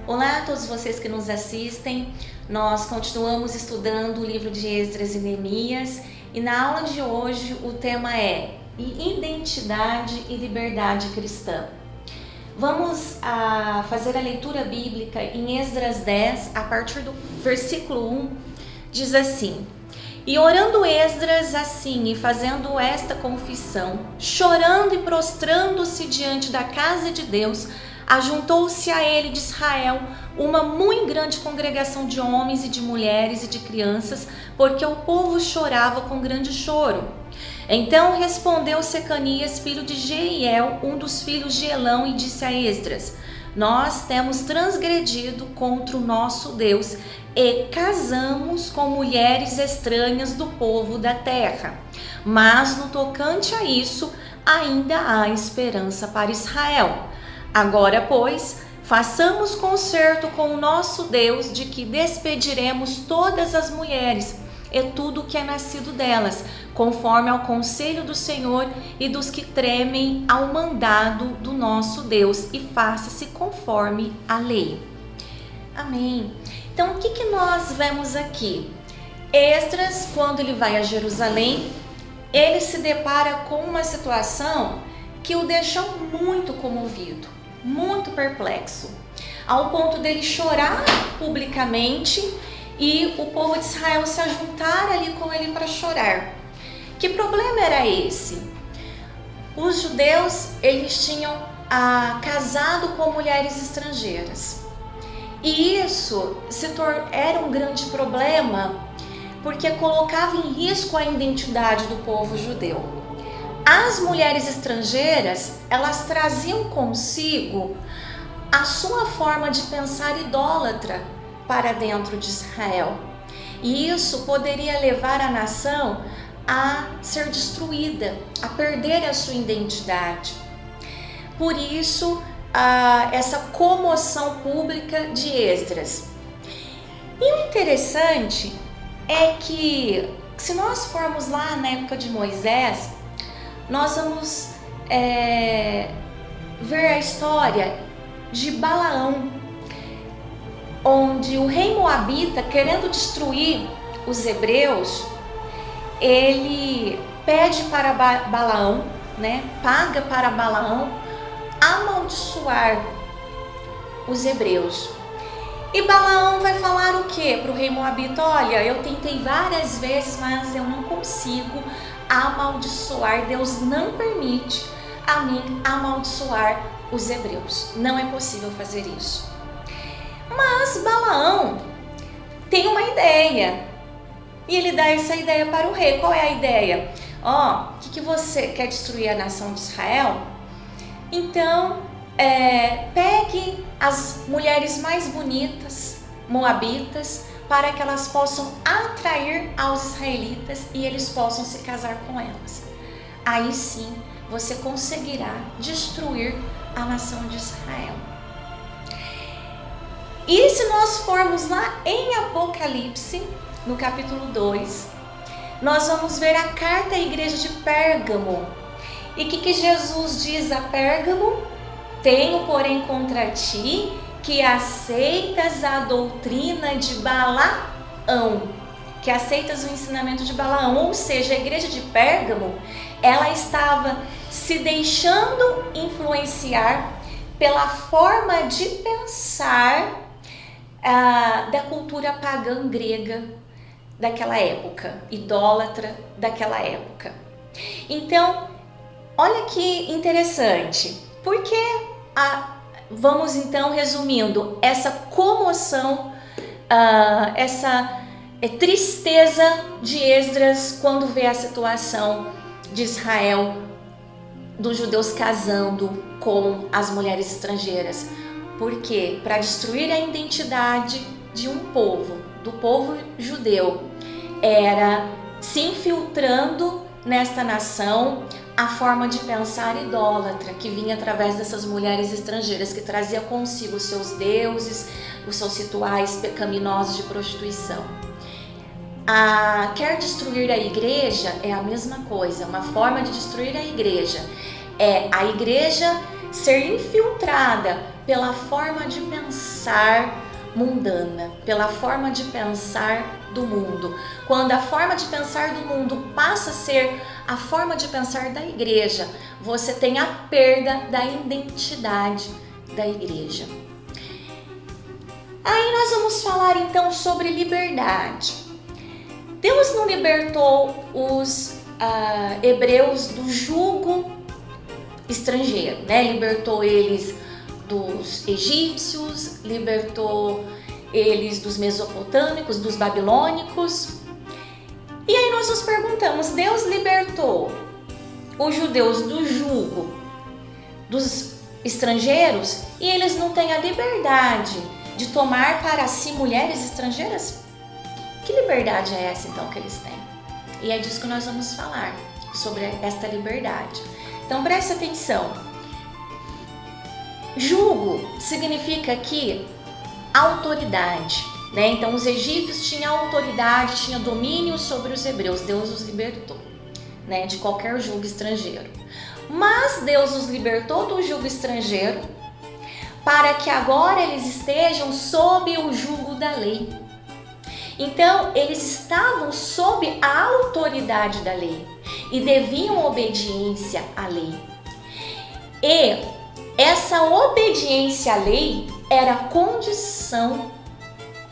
Olá a todos vocês que nos assistem. Nós continuamos estudando o livro de Esdras e Neemias e na aula de hoje o tema é Identidade e Liberdade Cristã. Vamos fazer a leitura bíblica em Esdras 10, a partir do versículo 1, diz assim: E orando Esdras assim e fazendo esta confissão, chorando e prostrando-se diante da casa de Deus, ajuntou-se a ele de Israel uma muito grande congregação de homens e de mulheres e de crianças, porque o povo chorava com grande choro. Então respondeu Secanias, filho de Jeiel, um dos filhos de Elão, e disse a Esdras: Nós temos transgredido contra o nosso Deus e casamos com mulheres estranhas do povo da terra. Mas no tocante a isso, ainda há esperança para Israel. Agora, pois, façamos concerto com o nosso Deus de que despediremos todas as mulheres e tudo o que é nascido delas, conforme ao conselho do Senhor e dos que tremem ao mandado do nosso Deus, e faça-se conforme a lei. Amém. Então, o que nós vemos aqui? Esdras, quando ele vai a Jerusalém, ele se depara com uma situação que o deixou muito comovido, muito perplexo, ao ponto dele chorar publicamente e o povo de Israel se ajuntar ali com ele para chorar. Que problema era esse? Os judeus, eles tinham casado com mulheres estrangeiras. E isso era um grande problema, porque colocava em risco a identidade do povo judeu. As mulheres estrangeiras, elas traziam consigo a sua forma de pensar idólatra para dentro de Israel. E isso poderia levar a nação a ser destruída, a perder a sua identidade. Por isso, essa comoção pública de Esdras. E o interessante é que, se nós formos lá na época de Moisés, nós vamos ver a história de Balaão, onde o rei Moabita, querendo destruir os hebreus, ele pede para Balaão, paga para Balaão amaldiçoar os hebreus. E Balaão vai falar o que para o rei Moabita? Olha, eu tentei várias vezes, mas eu não consigo amaldiçoar. Deus não permite a mim amaldiçoar os hebreus. Não é possível fazer isso. Mas Balaão tem uma ideia. E ele dá essa ideia para o rei. Qual é a ideia? Que você quer destruir a nação de Israel? Então, pegue as mulheres mais bonitas, moabitas, para que elas possam atrair aos israelitas e eles possam se casar com elas. Aí sim, você conseguirá destruir a nação de Israel. E se nós formos lá em Apocalipse, no capítulo 2, nós vamos ver a carta à igreja de Pérgamo. E o que Jesus diz a Pérgamo? Tenho, porém, contra ti que aceitas a doutrina de Balaão, que aceitas o ensinamento de Balaão. Ou seja, a igreja de Pérgamo, ela estava se deixando influenciar pela forma de pensar da cultura pagã grega daquela época, idólatra daquela época. Então, olha que interessante, porque vamos então resumindo essa comoção, essa tristeza de Esdras quando vê a situação de Israel, dos judeus casando com as mulheres estrangeiras. Por quê? Para destruir a identidade de um povo, do povo judeu, era se infiltrando nesta nação a forma de pensar idólatra que vinha através dessas mulheres estrangeiras, que trazia consigo os seus deuses, os seus rituais pecaminosos de prostituição. Quer destruir a igreja? É a mesma coisa. Uma forma de destruir a igreja é a igreja ser infiltrada pela forma de pensar mundana, pela forma de pensar do mundo. Quando a forma de pensar do mundo passa a ser a forma de pensar da igreja, você tem a perda da identidade da igreja. Aí nós vamos falar então sobre liberdade. Deus não libertou os hebreus do jugo estrangeiro, né? Libertou eles dos egípcios, libertou eles dos mesopotâmicos, dos babilônicos. E aí nós nos perguntamos, Deus libertou os judeus do jugo dos estrangeiros e eles não têm a liberdade de tomar para si mulheres estrangeiras? Que liberdade é essa então que eles têm? E é disso que nós vamos falar, sobre esta liberdade. Então preste atenção. Jugo significa aqui autoridade, né? Então os egípcios tinham autoridade, tinham domínio sobre os hebreus. Deus os libertou, né, de qualquer jugo estrangeiro. Mas Deus os libertou do jugo estrangeiro para que agora eles estejam sob o jugo da lei. Então eles estavam sob a autoridade da lei e deviam obediência à lei. E essa obediência à lei era condição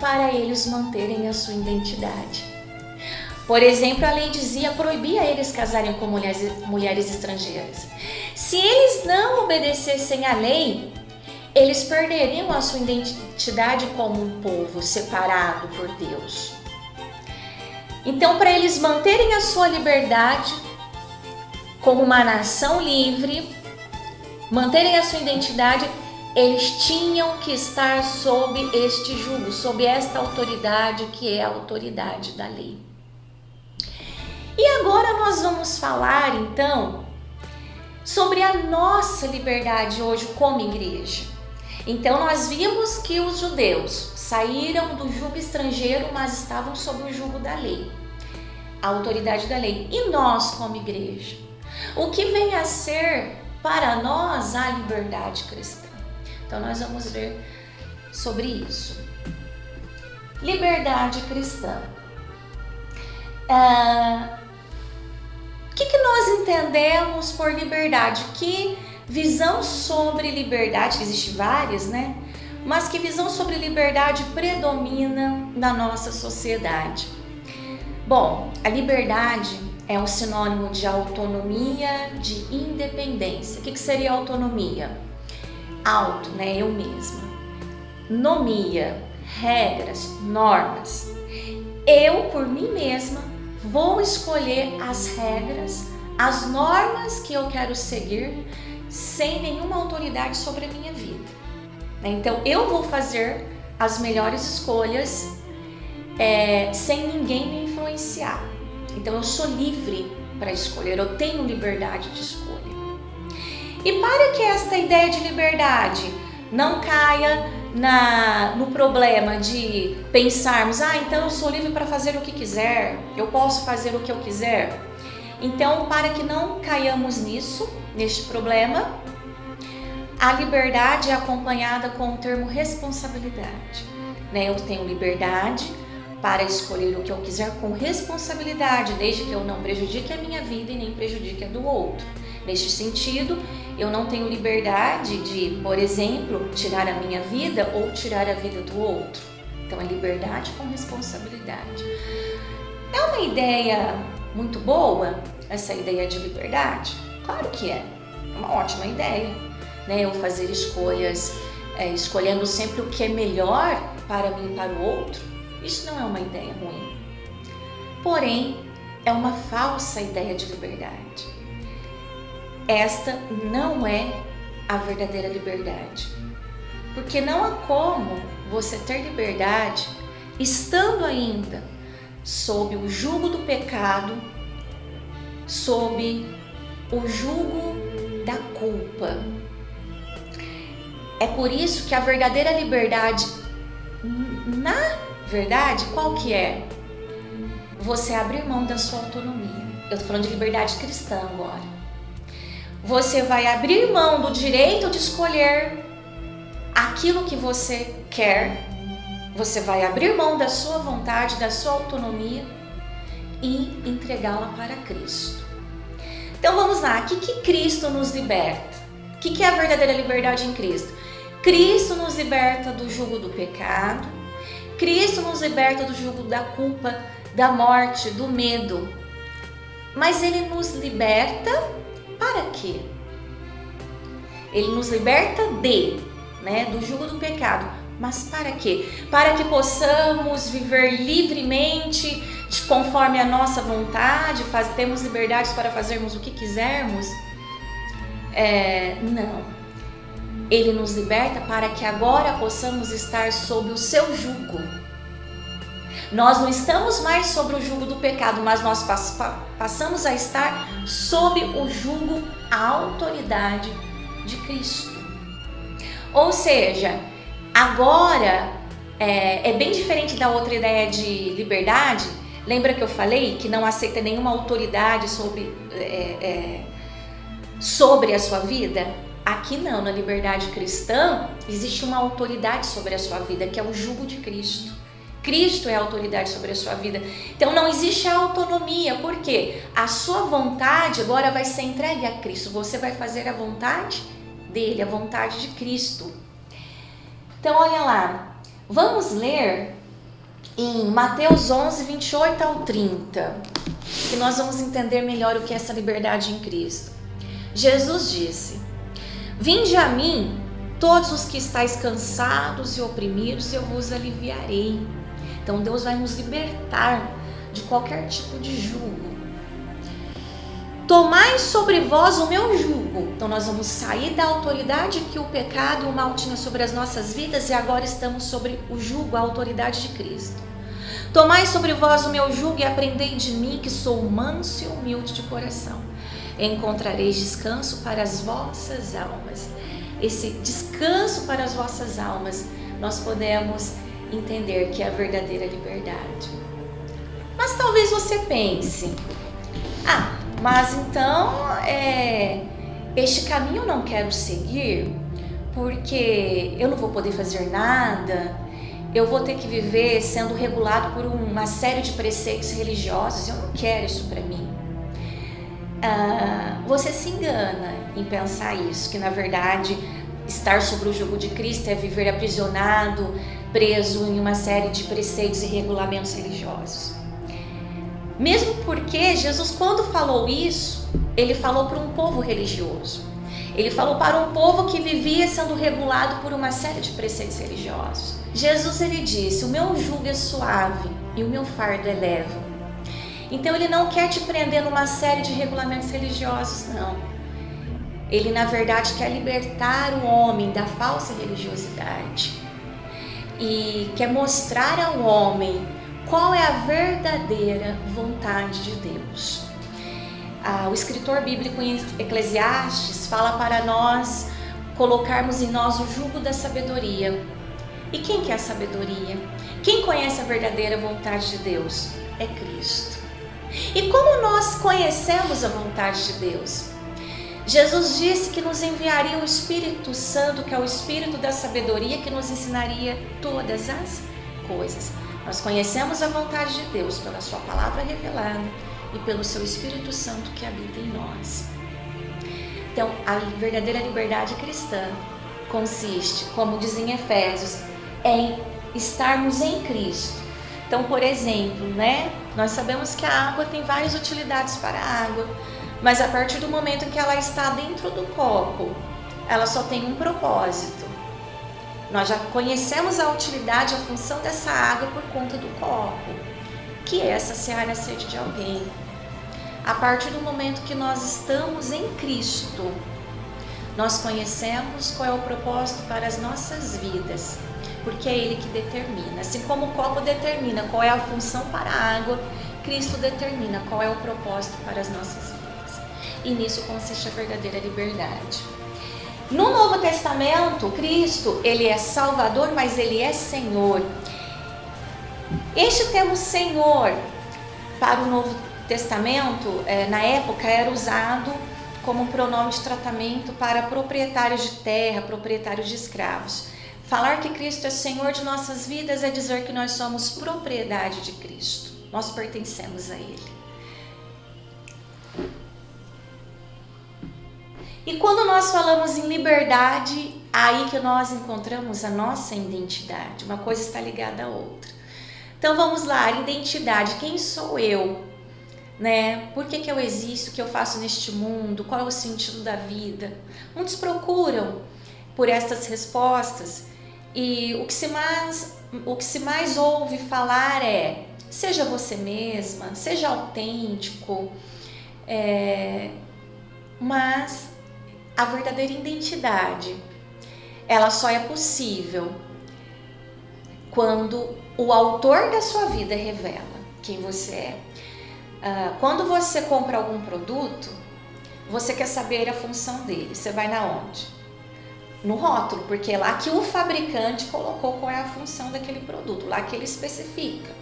para eles manterem a sua identidade. Por exemplo, a lei proibia eles casarem com mulheres estrangeiras. Se eles não obedecessem à lei, eles perderiam a sua identidade como um povo separado por Deus. Então, para eles manterem a sua liberdade como uma nação livre, manterem a sua identidade, eles tinham que estar sob este jugo, sob esta autoridade que é a autoridade da lei. E agora nós vamos falar então sobre a nossa liberdade hoje como igreja. Então nós vimos que os judeus saíram do jugo estrangeiro, mas estavam sob o jugo da lei, a autoridade da lei. E nós como igreja? O que vem a ser para nós a liberdade cristã? Então nós vamos ver sobre isso. Liberdade cristã. O que nós entendemos por liberdade? Que visão sobre liberdade, que existe várias, né? Mas que visão sobre liberdade predomina na nossa sociedade? Bom, a liberdade é um sinônimo de autonomia, de independência. O que seria autonomia? Auto, né? Eu mesma. Nomia, regras, normas. Eu, por mim mesma, vou escolher as regras, as normas que eu quero seguir sem nenhuma autoridade sobre a minha vida. Então, eu vou fazer as melhores escolhas sem ninguém me influenciar. Então, eu sou livre para escolher, eu tenho liberdade de escolha. E para que esta ideia de liberdade não caia no problema de pensarmos, então eu sou livre para fazer o que quiser, eu posso fazer o que eu quiser. Então, para que não caiamos neste problema, a liberdade é acompanhada com o termo responsabilidade. Eu tenho liberdade para escolher o que eu quiser com responsabilidade, desde que eu não prejudique a minha vida e nem prejudique a do outro. Neste sentido, eu não tenho liberdade de, por exemplo, tirar a minha vida ou tirar a vida do outro. Então, é liberdade com responsabilidade. É uma ideia muito boa, essa ideia de liberdade? Claro que é. É uma ótima ideia, né? Eu fazer escolhas, escolhendo sempre o que é melhor para mim e para o outro. Isso não é uma ideia ruim. Porém, é uma falsa ideia de liberdade. Esta não é a verdadeira liberdade. Porque não há como você ter liberdade estando ainda sob o jugo do pecado, sob o jugo da culpa. É por isso que a verdadeira liberdade, na verdade, qual que é? Você abrir mão da sua autonomia. Eu estou falando de liberdade cristã agora. Você vai abrir mão do direito de escolher aquilo que você quer, você vai abrir mão da sua vontade, da sua autonomia e entregá-la para Cristo. Então vamos lá, o que Cristo nos liberta? O que é a verdadeira liberdade em Cristo? Cristo nos liberta do jugo do pecado, Cristo nos liberta do jugo da culpa, da morte, do medo. Mas Ele nos liberta para quê? Ele nos liberta do jugo do pecado. Mas para quê? Para que possamos viver livremente, conforme a nossa vontade, temos liberdades para fazermos o que quisermos? Não. Ele nos liberta para que agora possamos estar sob o seu jugo. Nós não estamos mais sobre o jugo do pecado, mas nós passamos a estar sob o jugo, a autoridade de Cristo. Ou seja, agora é bem diferente da outra ideia de liberdade. Lembra que eu falei que não aceita nenhuma autoridade sobre a sua vida? Aqui não, na liberdade cristã, existe uma autoridade sobre a sua vida, que é o jugo de Cristo. Cristo é a autoridade sobre a sua vida. Então não existe a autonomia, porque a sua vontade agora vai ser entregue a Cristo. Você vai fazer a vontade dele, a vontade de Cristo. Então olha lá, vamos ler em Mateus 11, 28 ao 30, que nós vamos entender melhor o que é essa liberdade em Cristo. Jesus disse: vinde a mim, todos os que estáis cansados e oprimidos, eu vos aliviarei. Então Deus vai nos libertar de qualquer tipo de jugo. Tomai sobre vós o meu jugo. Então nós vamos sair da autoridade que o pecado e o mal tinham sobre as nossas vidas e agora estamos sobre o jugo, a autoridade de Cristo. Tomai sobre vós o meu jugo e aprendei de mim, que sou manso e humilde de coração. Encontrareis descanso para as vossas almas. Esse descanso para as vossas almas nós podemos entender que é a verdadeira liberdade. Mas talvez você pense: mas então este caminho eu não quero seguir, porque eu não vou poder fazer nada, eu vou ter que viver sendo regulado por uma série de preceitos religiosos, eu não quero isso para mim. Você se engana em pensar isso, que na verdade estar sobre o jugo de Cristo é viver aprisionado, preso em uma série de preceitos e regulamentos religiosos. Mesmo porque Jesus, quando falou isso, ele falou para um povo religioso. Ele falou para um povo que vivia sendo regulado por uma série de preceitos religiosos. Jesus, ele disse: o meu jugo é suave e o meu fardo é leve. Então ele não quer te prender numa série de regulamentos religiosos, não. Ele, na verdade, quer libertar o homem da falsa religiosidade e quer mostrar ao homem qual é a verdadeira vontade de Deus. O escritor bíblico em Eclesiastes fala para nós colocarmos em nós o jugo da sabedoria. E quem que é a sabedoria? Quem conhece a verdadeira vontade de Deus? É Cristo. E como nós conhecemos a vontade de Deus? Jesus disse que nos enviaria o Espírito Santo, que é o Espírito da sabedoria, que nos ensinaria todas as coisas. Nós conhecemos a vontade de Deus pela sua palavra revelada e pelo seu Espírito Santo que habita em nós. Então, a verdadeira liberdade cristã consiste, como diz em Efésios, em estarmos em Cristo. Então, por exemplo, nós sabemos que a água tem várias utilidades para a água, mas a partir do momento em que ela está dentro do copo, ela só tem um propósito. Nós já conhecemos a utilidade, a função dessa água por conta do copo, que é saciar a sede de alguém. A partir do momento que nós estamos em Cristo, nós conhecemos qual é o propósito para as nossas vidas, porque é Ele que determina. Assim como o copo determina qual é a função para a água, Cristo determina qual é o propósito para as nossas vidas. E nisso consiste a verdadeira liberdade. No Novo Testamento, Cristo, Ele é Salvador, mas Ele é Senhor. Este termo Senhor para o Novo Testamento, na época, era usado como um pronome de tratamento para proprietários de terra, proprietários de escravos. Falar que Cristo é Senhor de nossas vidas é dizer que nós somos propriedade de Cristo. Nós pertencemos a Ele. E quando nós falamos em liberdade, aí que nós encontramos a nossa identidade. Uma coisa está ligada à outra. Então vamos lá, identidade. Quem sou eu? Né? Por que eu existo? O que eu faço neste mundo? Qual é o sentido da vida? Muitos procuram por estas respostas e o que se mais ouve falar é: seja você mesma, seja autêntico, mas a verdadeira identidade, ela só é possível quando o autor da sua vida revela quem você é. Quando você compra algum produto, você quer saber a função dele. Você vai na onde? No rótulo, porque é lá que o fabricante colocou qual é a função daquele produto, lá que ele especifica.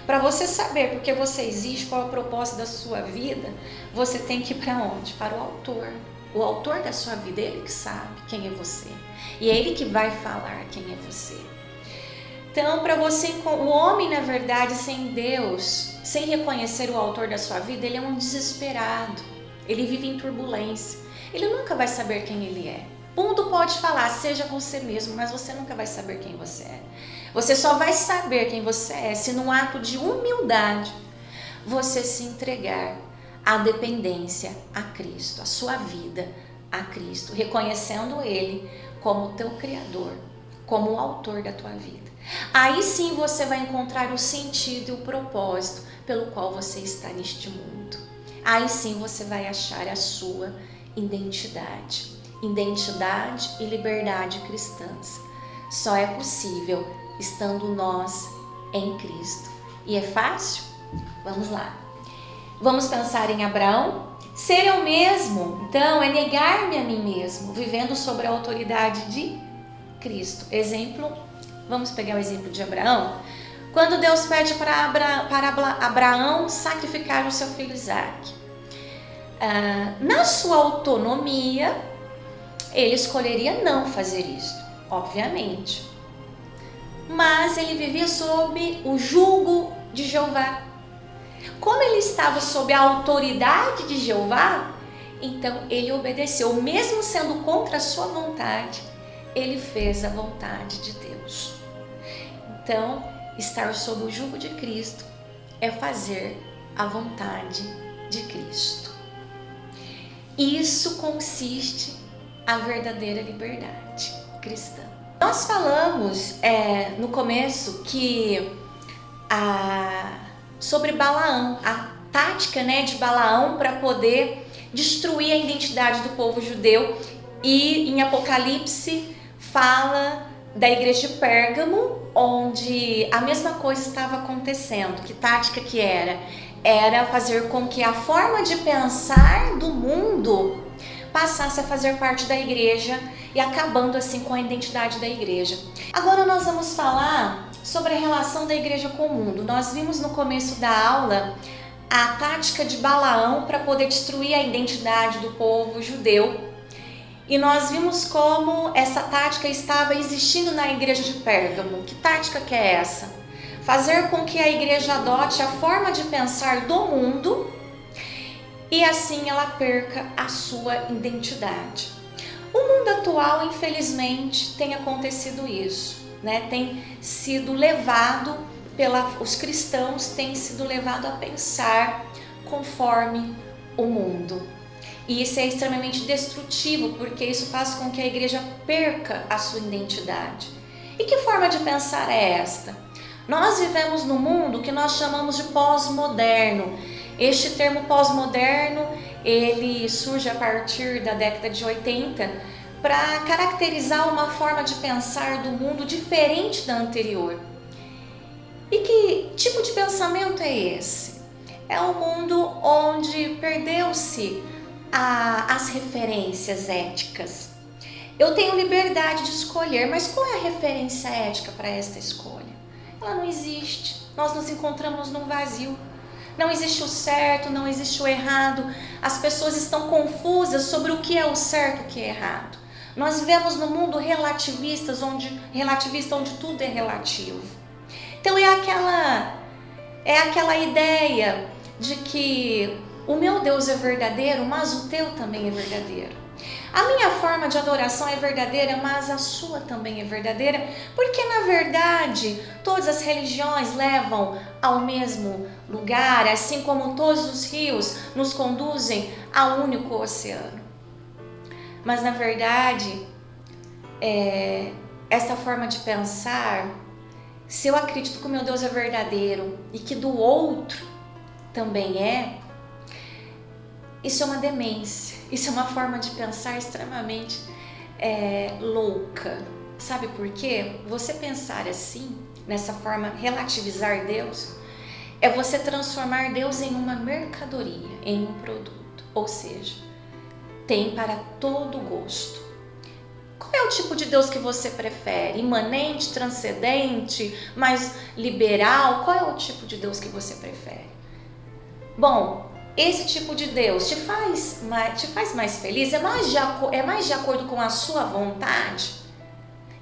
Para você saber por que você existe, qual é o propósito da sua vida, você tem que ir para onde? Para o autor. O autor da sua vida, ele que sabe quem é você. E é ele que vai falar quem é você. Então, para você, o homem, na verdade, sem Deus, sem reconhecer o autor da sua vida, ele é um desesperado. Ele vive em turbulência. Ele nunca vai saber quem ele é. O mundo pode falar, seja você mesmo, mas você nunca vai saber quem você é. Você só vai saber quem você é se num ato de humildade você se entregar à dependência a Cristo, a sua vida a Cristo, reconhecendo Ele como teu Criador, como o autor da tua vida. Aí sim você vai encontrar o sentido e o propósito pelo qual você está neste mundo. Aí sim você vai achar a sua identidade. Identidade e liberdade cristãs. Só é possível estando nós em Cristo. E é fácil? Vamos lá. Vamos pensar em Abraão. Ser eu mesmo, então, é negar-me a mim mesmo, vivendo sobre a autoridade de Cristo. Exemplo, vamos pegar o exemplo de Abraão. Quando Deus pede para Abraão sacrificar o seu filho Isaque. Na sua autonomia, ele escolheria não fazer isso, obviamente. Mas ele vivia sob o jugo de Jeová. Como ele estava sob a autoridade de Jeová, então ele obedeceu, mesmo sendo contra a sua vontade, ele fez a vontade de Deus. Então, estar sob o jugo de Cristo é fazer a vontade de Cristo. Isso consiste a verdadeira liberdade cristã. Nós falamos no começo que sobre Balaão, a tática de Balaão para poder destruir a identidade do povo judeu, e em Apocalipse fala da igreja de Pérgamo, onde a mesma coisa estava acontecendo. Que tática que era? Era fazer com que a forma de pensar do mundo passasse a fazer parte da igreja e acabando assim com a identidade da igreja. Agora nós vamos falar sobre a relação da igreja com o mundo. Nós vimos no começo da aula a tática de Balaão para poder destruir a identidade do povo judeu. E nós vimos como essa tática estava existindo na igreja de Pérgamo. Que tática que é essa? Fazer com que a igreja adote a forma de pensar do mundo e assim ela perca a sua identidade. O mundo atual, infelizmente, tem acontecido isso, tem sido levado os cristãos têm sido levados a pensar conforme o mundo. E isso é extremamente destrutivo, porque isso faz com que a igreja perca a sua identidade. E que forma de pensar é esta? Nós vivemos num mundo que nós chamamos de pós-moderno. Este termo pós-moderno, ele surge a partir da década de 80 para caracterizar uma forma de pensar do mundo diferente da anterior. E que tipo de pensamento é esse? É um mundo onde perdeu-se as referências éticas. Eu tenho liberdade de escolher, mas qual é a referência ética para esta escolha? Ela não existe. Nós nos encontramos num vazio. Não existe o certo, não existe o errado. As pessoas estão confusas sobre o que é o certo e o que é errado. Nós vivemos num mundo relativista onde tudo é relativo. Então é aquela ideia de que o meu Deus é verdadeiro, mas o teu também é verdadeiro. A minha forma de adoração é verdadeira, mas a sua também é verdadeira, porque na verdade todas as religiões levam ao mesmo lugar, assim como todos os rios nos conduzem ao único oceano. Mas na verdade, essa forma de pensar, se eu acredito que o meu Deus é verdadeiro e que do outro também isso é uma demência, isso é uma forma de pensar extremamente louca. Sabe por quê? Você pensar assim, nessa forma, relativizar Deus, é você transformar Deus em uma mercadoria, em um produto. Ou seja, tem para todo gosto. Qual é o tipo de Deus que você prefere? Imanente, transcendente, mais liberal? Qual é o tipo de Deus que você prefere? Bom, esse tipo de Deus te faz mais feliz? É mais de acordo com a sua vontade?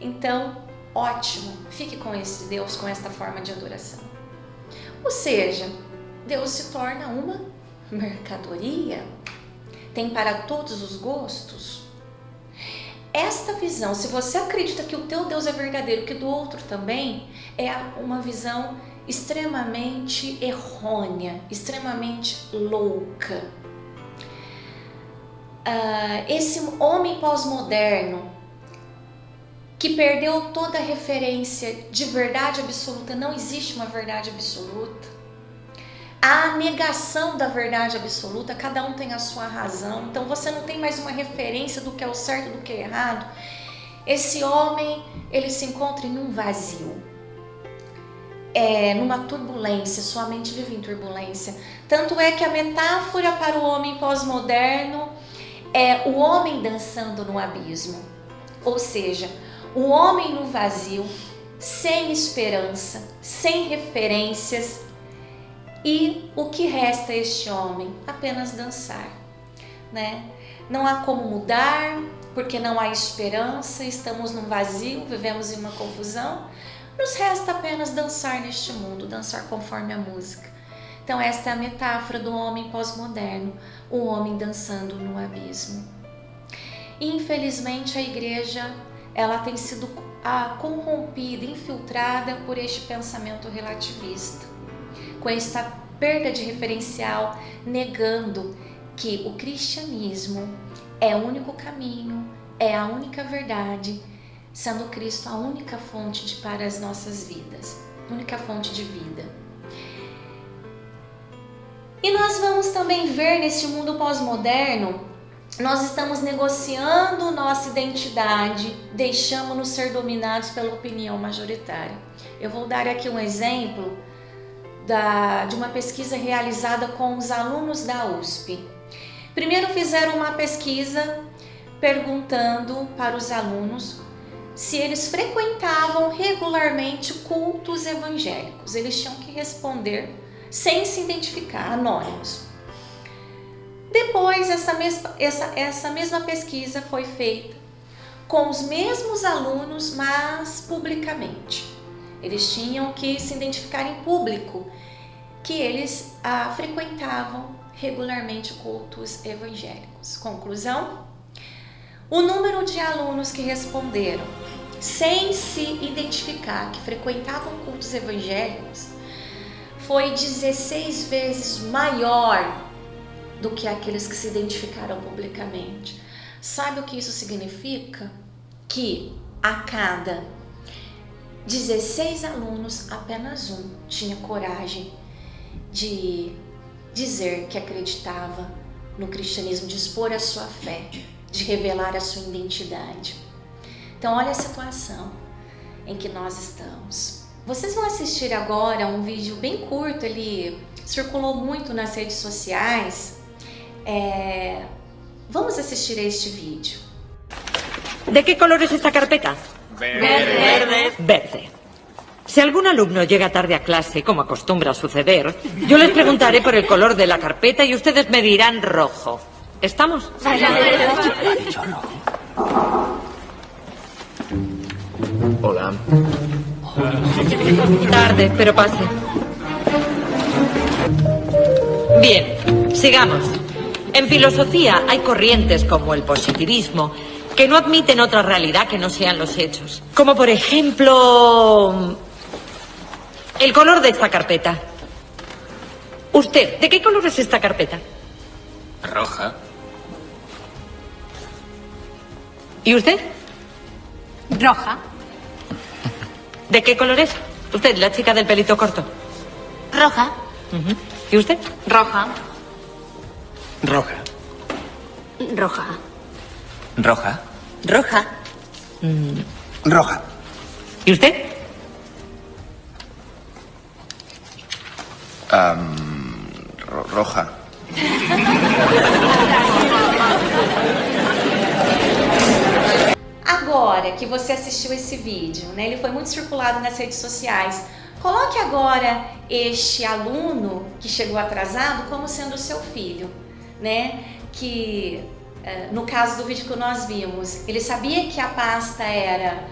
Então, ótimo, fique com esse Deus, com esta forma de adoração. Ou seja, Deus se torna uma mercadoria, tem para todos os gostos. Esta visão, se você acredita que o teu Deus é verdadeiro, que do outro também, é uma visão extremamente errônea, extremamente louca. Esse homem pós-moderno que perdeu toda a referência de verdade absoluta, não existe uma verdade absoluta. A negação da verdade absoluta, cada um tem a sua razão, então você não tem mais uma referência do que é o certo e do que é errado. Esse homem, ele se encontra em um vazio, numa turbulência, sua mente vive em turbulência. Tanto é que a metáfora para o homem pós-moderno é o homem dançando no abismo, ou seja, o homem no vazio, sem esperança, sem referências, e o que resta a este homem? Apenas dançar, né? Não há como mudar, porque não há esperança, estamos num vazio, vivemos em uma confusão, nos resta apenas dançar neste mundo, dançar conforme a música. Então esta é a metáfora do homem pós-moderno, o homem dançando no abismo. E, infelizmente a igreja, ela tem sido corrompida, infiltrada por este pensamento relativista, com esta perda de referencial, negando que o cristianismo é o único caminho, é a única verdade, sendo Cristo a única fonte para as nossas vidas, única fonte de vida. E nós vamos também ver neste mundo pós-moderno, nós estamos negociando nossa identidade, deixamos-nos ser dominados pela opinião majoritária. Eu vou dar aqui um exemplo de uma pesquisa realizada com os alunos da USP. Primeiro fizeram uma pesquisa perguntando para os alunos se eles frequentavam regularmente cultos evangélicos. Eles tinham que responder sem se identificar, anônimos. Depois, essa mesma pesquisa foi feita com os mesmos alunos, mas publicamente. Eles tinham que se identificar em público, que eles frequentavam regularmente cultos evangélicos. Conclusão? O número de alunos que responderam sem se identificar que frequentavam cultos evangélicos foi 16 vezes maior do que aqueles que se identificaram publicamente. Sabe o que isso significa? Que a cada 16 alunos, apenas um tinha coragem de dizer que acreditava no cristianismo, de expor a sua fé, de revelar a sua identidade. Então olha a situação em que nós estamos. Vocês vão assistir agora um vídeo bem curto, ele circulou muito nas redes sociais. Vamos assistir a este vídeo. ¿De qué color es esta carpeta? Verde. Verde. Si algún alumno llega tarde a clase, como acostumbra suceder, yo les preguntaré por el color de la carpeta y ustedes me dirán rojo. ¿Estamos? Ha dicho rojo. Hola. Tarde, pero pase. Bien, sigamos. En filosofía hay corrientes como el positivismo que no admiten otra realidad que no sean los hechos. Como por ejemplo, el color de esta carpeta. Usted, ¿de qué color es esta carpeta? Roja. ¿Y usted? Roja. ¿De qué color es? Usted, la chica del pelito corto. Roja. ¿Y usted? Roja. Roja. Roja. Roja. Roja. Roja. ¿Y usted? Roja. Agora que você assistiu esse vídeo, né, ele foi muito circulado nas redes sociais, coloque agora este aluno que chegou atrasado como sendo seu filho, né, que no caso do vídeo que nós vimos, ele sabia que a pasta era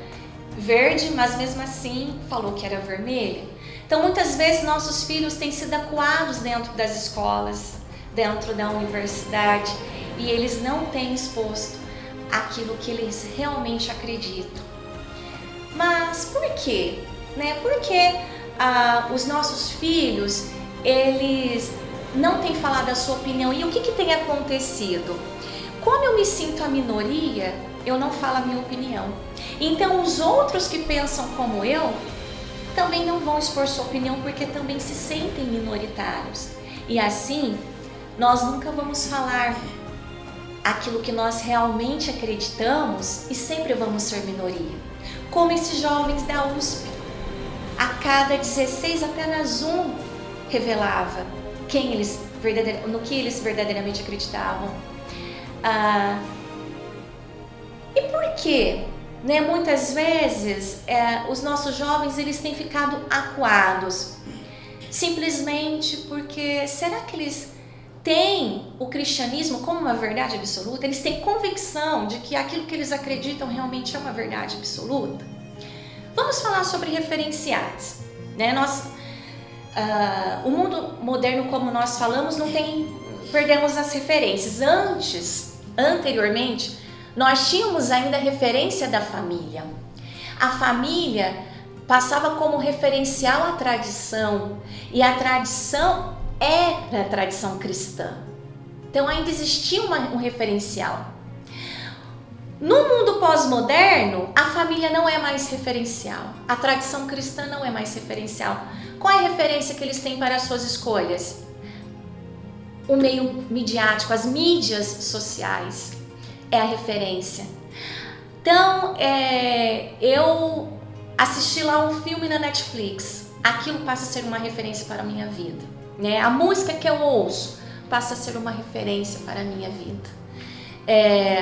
verde, mas mesmo assim falou que era vermelha. Então muitas vezes nossos filhos têm sido acuados dentro das escolas, dentro da universidade, e eles não têm exposto aquilo que eles realmente acreditam. Mas por quê? Né? Porque os nossos filhos, eles não têm falado a sua opinião. E o que tem acontecido? Como eu me sinto a minoria, eu não falo a minha opinião. Então os outros que pensam como eu também não vão expor sua opinião porque também se sentem minoritários. E assim, nós nunca vamos falar aquilo que nós realmente acreditamos e sempre vamos ser minoria. Como esses jovens da USP, a cada 16 apenas um revelava no que eles verdadeiramente acreditavam. E por quê? Né? Muitas vezes os nossos jovens eles têm ficado acuados simplesmente porque será que eles têm o cristianismo como uma verdade absoluta? Eles têm convicção de que aquilo que eles acreditam realmente é uma verdade absoluta? Vamos falar sobre referenciais, né? O mundo moderno, como nós falamos, perdemos as referências. Anteriormente, nós tínhamos ainda a referência da família. A família passava como referencial a tradição, e a tradição era a tradição cristã. Então ainda existia um referencial. No mundo pós-moderno, a família não é mais referencial. A tradição cristã não é mais referencial. Qual é a referência que eles têm para as suas escolhas? O meio midiático, as mídias sociais é a referência. Então, eu assisti lá um filme na Netflix. Aquilo passa a ser uma referência para a minha vida, né? A música que eu ouço passa a ser uma referência para a minha vida.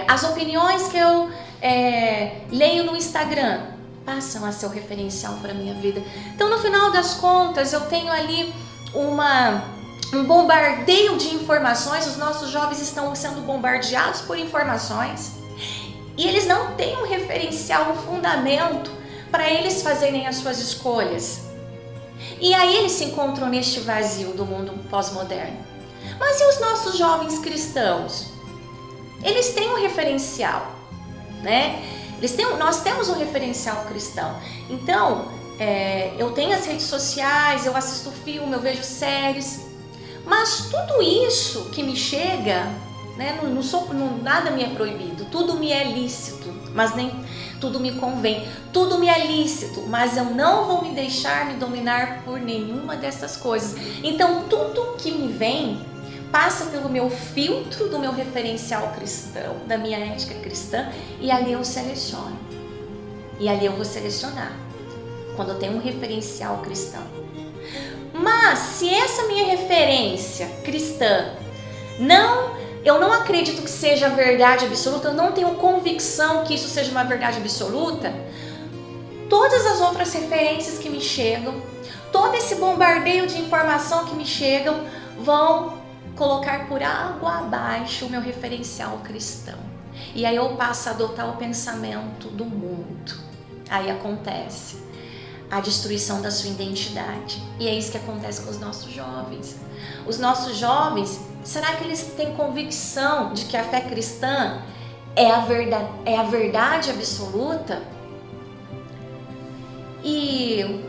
As opiniões que eu leio no Instagram passam a ser o referencial para a minha vida. Então, no final das contas, eu tenho ali um bombardeio de informações. Os nossos jovens estão sendo bombardeados por informações e eles não têm um referencial, um fundamento para eles fazerem as suas escolhas. E aí eles se encontram neste vazio do mundo pós-moderno. Mas e os nossos jovens cristãos? Eles têm um referencial, né? Nós temos um referencial cristão. Então, eu tenho as redes sociais, eu assisto filme, eu vejo séries, mas tudo isso que me chega, né, nada me é proibido, tudo me é lícito, mas nem tudo me convém. Tudo me é lícito, mas eu não vou me deixar me dominar por nenhuma dessas coisas. Então, tudo que me vem passa pelo meu filtro do meu referencial cristão, da minha ética cristã, e ali eu seleciono. E ali eu vou selecionar, quando eu tenho um referencial cristão. Mas se essa minha referência cristã eu não acredito que seja verdade absoluta, eu não tenho convicção que isso seja uma verdade absoluta, todas as outras referências que me chegam, todo esse bombardeio de informação que me chegam, vão colocar por água abaixo o meu referencial cristão. E aí eu passo a adotar o pensamento do mundo. aí acontece a destruição da sua identidade. E é isso que acontece com os nossos jovens. Os nossos jovens, será que eles têm convicção de que a fé cristã é a verdade absoluta? E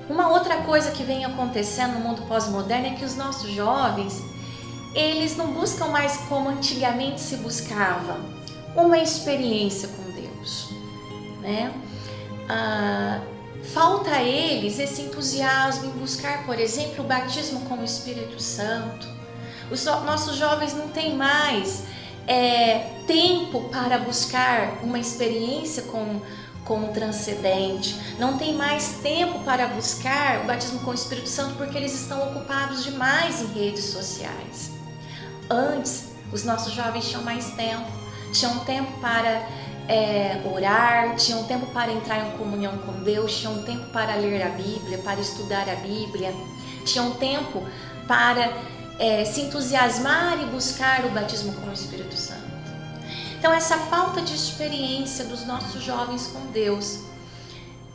uma outra coisa que vem acontecendo no mundo pós-moderno é que os nossos jovens, eles não buscam mais como antigamente se buscava, uma experiência com Deus, né? Falta a eles esse entusiasmo em buscar, por exemplo, o batismo com o Espírito Santo. Os nossos jovens não têm mais tempo para buscar uma experiência com o transcendente, não tem mais tempo para buscar o batismo com o Espírito Santo porque eles estão ocupados demais em redes sociais. Antes, os nossos jovens tinham mais tempo, tinham tempo para orar, tinham tempo para entrar em comunhão com Deus, tinham tempo para ler a Bíblia, para estudar a Bíblia, tinham tempo para se entusiasmar e buscar o batismo com o Espírito Santo. Então, essa falta de experiência dos nossos jovens com Deus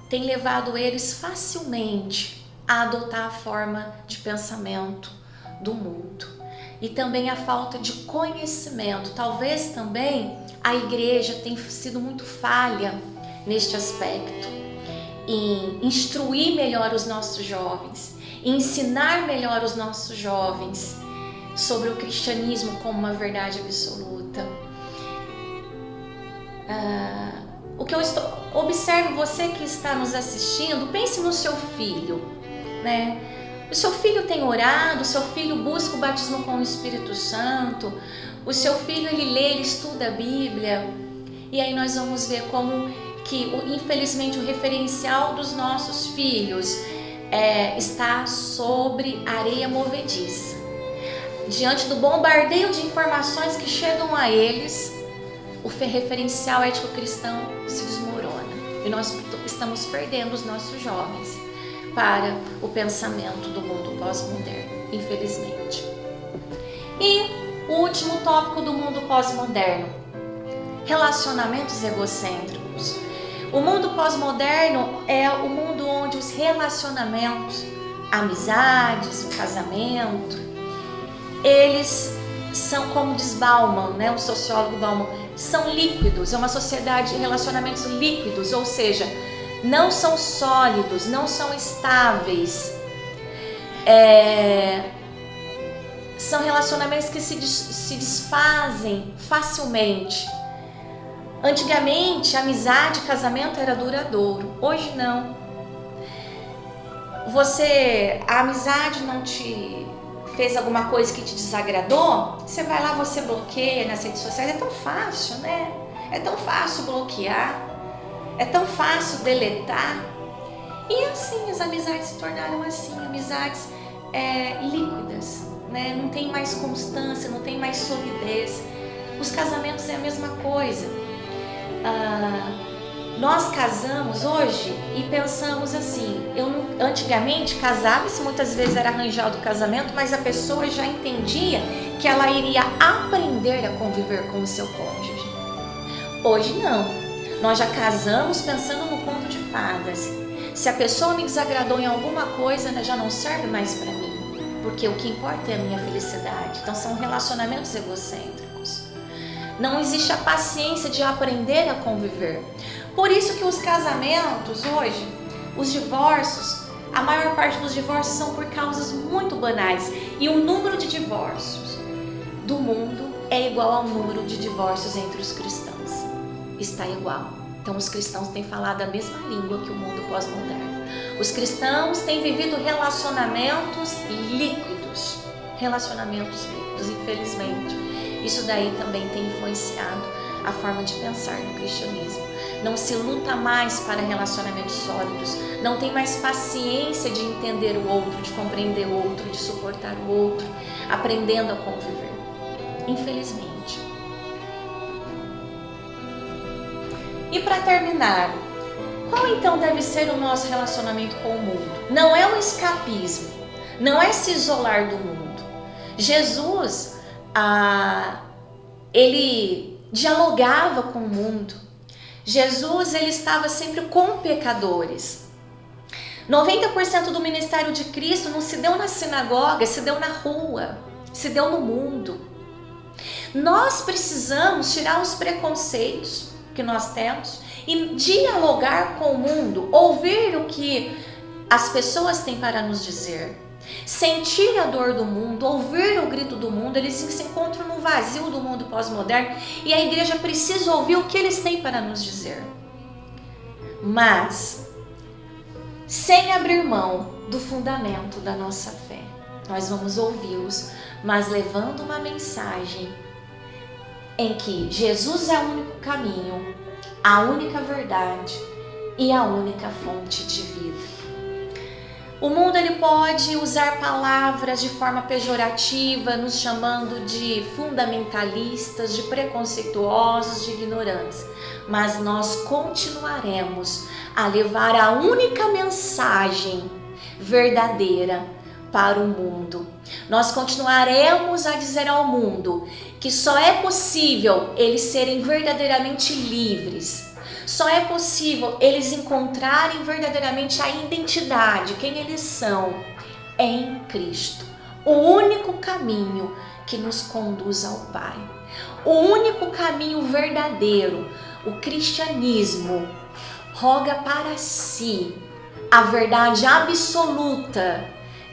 tem levado eles facilmente a adotar a forma de pensamento do mundo. E também a falta de conhecimento. Talvez também a igreja tenha sido muito falha neste aspecto, em instruir melhor os nossos jovens, em ensinar melhor os nossos jovens sobre o cristianismo como uma verdade absoluta. O que eu observo, você que está nos assistindo, pense no seu filho, né? O seu filho tem orado, o seu filho busca o batismo com o Espírito Santo, o seu filho ele lê, ele estuda a Bíblia, e aí nós vamos ver como que, infelizmente, o referencial dos nossos filhos está sobre areia movediça. Diante do bombardeio de informações que chegam a eles, o referencial ético cristão se desmorona e nós estamos perdendo os nossos jovens para o pensamento do mundo pós-moderno, infelizmente. E o último tópico do mundo pós-moderno: relacionamentos egocêntricos. O mundo pós-moderno é o mundo onde os relacionamentos, amizades, o casamento, eles são, como diz Bauman, né, o sociólogo Bauman, são líquidos, é uma sociedade de relacionamentos líquidos, ou seja, não são sólidos, não são estáveis. São relacionamentos que se desfazem facilmente. Antigamente, amizade e casamento era duradouro, hoje não. A amizade não te fez alguma coisa que te desagradou, você vai lá, você bloqueia nas redes sociais. É tão fácil, né? É tão fácil bloquear, é tão fácil deletar. E assim, as amizades se tornaram assim, amizades líquidas, né? Não tem mais constância, não tem mais solidez. Os casamentos é a mesma coisa. Nós casamos hoje e pensamos assim, antigamente casava-se, muitas vezes era arranjado o casamento, mas a pessoa já entendia que ela iria aprender a conviver com o seu cônjuge. Hoje não, nós já casamos pensando no conto de fadas. Se a pessoa me desagradou em alguma coisa, ela já não serve mais para mim, porque o que importa é a minha felicidade. Então são relacionamentos egocêntricos. Não existe a paciência de aprender a conviver. Por isso que os casamentos hoje, os divórcios, a maior parte dos divórcios são por causas muito banais. E o número de divórcios do mundo é igual ao número de divórcios entre os cristãos. Está igual. Então os cristãos têm falado a mesma língua que o mundo pós-moderno. Os cristãos têm vivido relacionamentos líquidos. Relacionamentos líquidos, infelizmente. Isso daí também tem influenciado a forma de pensar no cristianismo. Não se luta mais para relacionamentos sólidos, não tem mais paciência de entender o outro, de compreender o outro, de suportar o outro, aprendendo a conviver. Infelizmente. E para terminar, qual então deve ser o nosso relacionamento com o mundo? Não é um escapismo, não é se isolar do mundo. Jesus, ele dialogava com o mundo. Jesus, ele estava sempre com pecadores. 90% do ministério de Cristo não se deu na sinagoga, se deu na rua, se deu no mundo. Nós precisamos tirar os preconceitos que nós temos e dialogar com o mundo, ouvir o que as pessoas têm para nos dizer, sentir a dor do mundo, ouvir o grito do mundo. Eles se encontram no vazio do mundo pós-moderno e a igreja precisa ouvir o que eles têm para nos dizer. Mas sem abrir mão do fundamento da nossa fé, nós vamos ouvi-los, mas levando uma mensagem em que Jesus é o único caminho, a única verdade e a única fonte de vida. O mundo, ele pode usar palavras de forma pejorativa, nos chamando de fundamentalistas, de preconceituosos, de ignorantes, mas nós continuaremos a levar a única mensagem verdadeira para o mundo. Nós continuaremos a dizer ao mundo que só é possível eles serem verdadeiramente livres. Só é possível eles encontrarem verdadeiramente a identidade, quem eles são, em Cristo. O único caminho que nos conduz ao Pai. O único caminho verdadeiro. O cristianismo roga para si a verdade absoluta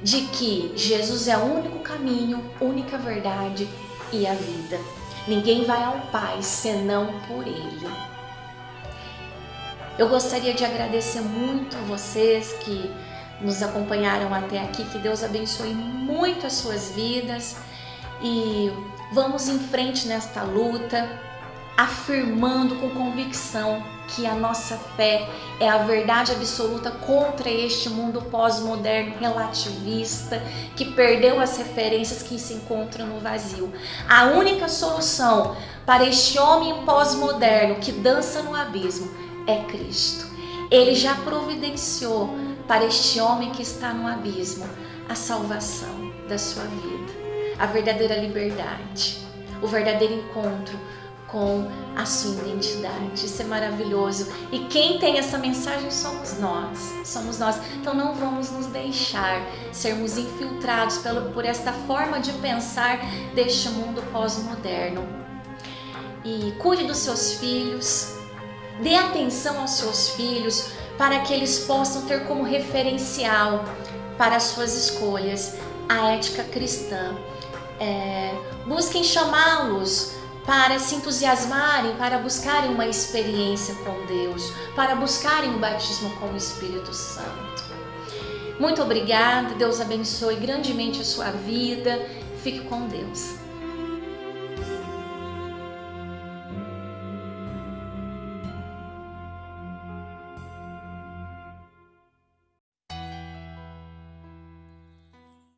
de que Jesus é o único caminho, única verdade e a vida. Ninguém vai ao Pai senão por Ele. Eu gostaria de agradecer muito a vocês que nos acompanharam até aqui, que Deus abençoe muito as suas vidas e vamos em frente nesta luta, afirmando com convicção que a nossa fé é a verdade absoluta contra este mundo pós-moderno relativista que perdeu as referências, que se encontram no vazio. A única solução para este homem pós-moderno que dança no abismo é Cristo. Ele já providenciou para este homem que está no abismo a salvação da sua vida, a verdadeira liberdade, o verdadeiro encontro com a sua identidade. Isso é maravilhoso. E quem tem essa mensagem somos nós. Então não vamos nos deixar sermos infiltrados por esta forma de pensar deste mundo pós-moderno. E cuide dos seus filhos, dê atenção aos seus filhos para que eles possam ter como referencial para as suas escolhas a ética cristã. Busquem chamá-los para se entusiasmarem, para buscarem uma experiência com Deus, para buscarem o batismo com o Espírito Santo. Muito obrigada, Deus abençoe grandemente a sua vida, fique com Deus.